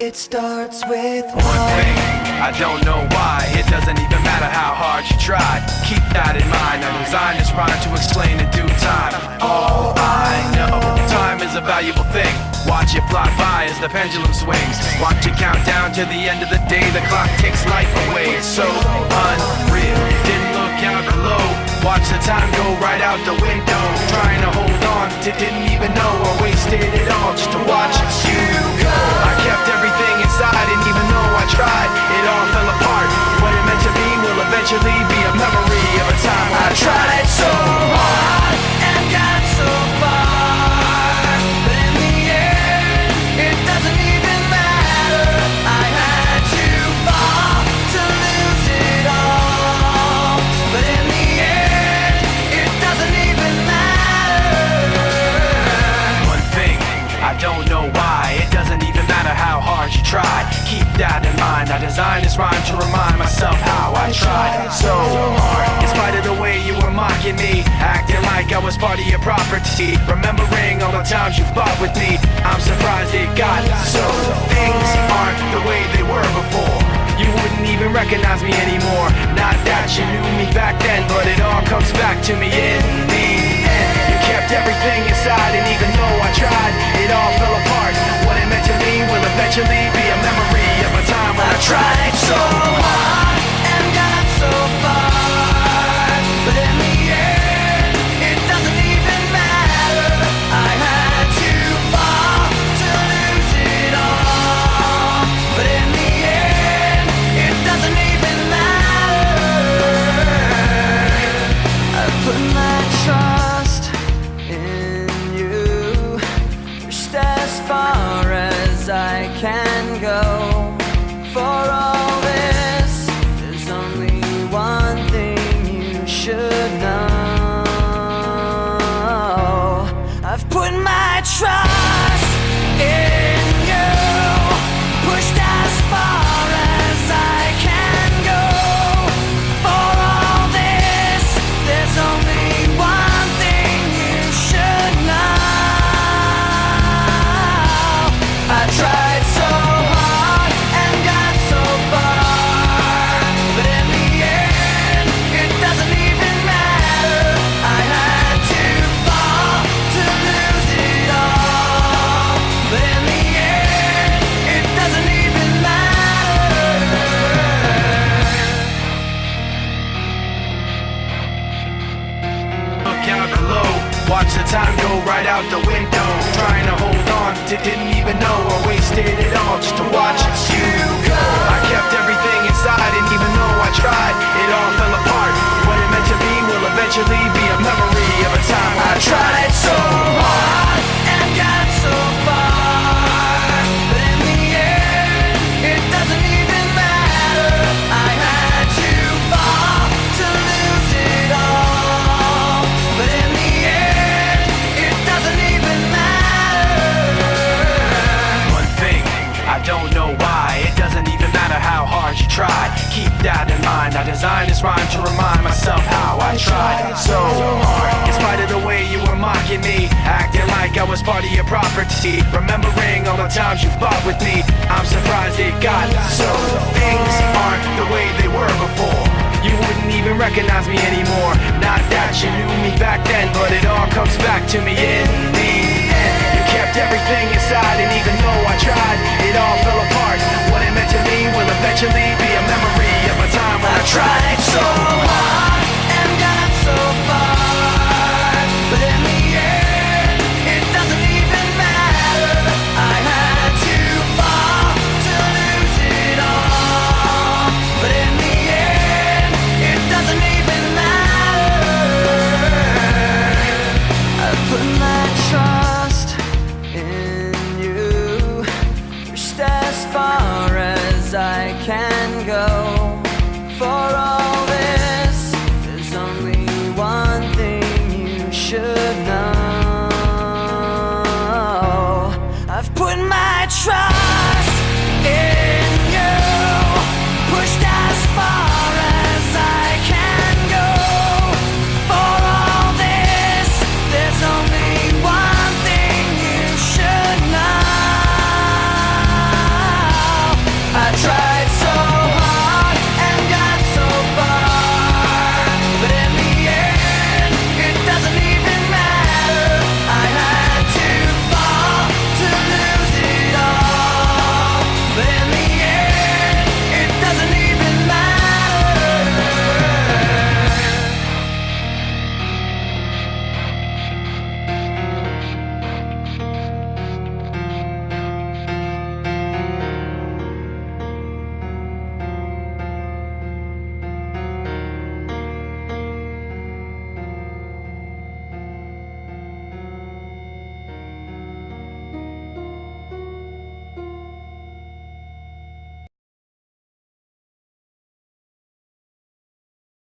It starts with one thing, I don't know why. It doesn't even matter how hard you try. Keep that in mind. I designed this rhyme to explain in due time. All I know, time is a valuable thing. Watch it fly by as the pendulum swings. Watch it count down to the end of the day. The clock takes life away. It's so unreal. Didn't look out below. Watch the time go right out the window. Trying to hold on to didn't even know I wasted it all just to watch you go. I kept everything inside, and even though I tried, it all fell apart. What it meant to be will eventually be a memory of a time I tried so hard and got so far, but in the end, it doesn't even matter. I had to fall to lose it all, but in the end, it doesn't even matter. One thing, I don't know why. It doesn't even matter how hard you try. Keep that in mind. I designed this rhyme to remind myself how I tried so hard. In spite of the way you were mocking me, acting like I was part of your property, remembering all the times you fought with me, I'm surprised it got so. Things aren't the way they were before. You wouldn't even recognize me anymore. Not that you knew me back then, but it all comes back to me in the end. You kept everything inside, and even though I tried, it all fell apart. What it meant to me will eventually be a memory of a time when I tried so hard and got so far, but in the end, it doesn't even matter. I had to fall to lose it all, but in the end, it doesn't even matter. I've put my trust in you, pushed as far as I can go. For all this, there's only one thing you should know. I've put my trust in you, pushed as far as I can go. For all this, there's only one thing you should know. I tried so hard and got so far, but in the end, it doesn't even matter. I had to fall to lose it all, but in the end, it doesn't even matter. Look out below, watch the time go right out the window. Trying to hold on to didn't even know I wasted it all just to watch you go. I kept everything inside, and even though I tried, it all fell apart. What it meant to be will eventually be a memory of a time I tried so hard and got so far, but in the end, it doesn't even matter. I had to fall to lose it all, but in the end, it doesn't even matter. One thing, I don't know why. It doesn't even matter how hard you try. Keep that in mind. I designed this rhyme to remind myself how I tried so hard. In spite of the way you were mocking me, acting like I was part of your property, remembering all the times you fought with me, I'm surprised it got so. Things aren't the way they were before. You wouldn't even recognize me anymore. Not that you knew me back then, but it all comes back to me in the end. You kept everything inside, and even though I tried, it all fell apart. What it meant to me will eventually be a memory of a time when I tried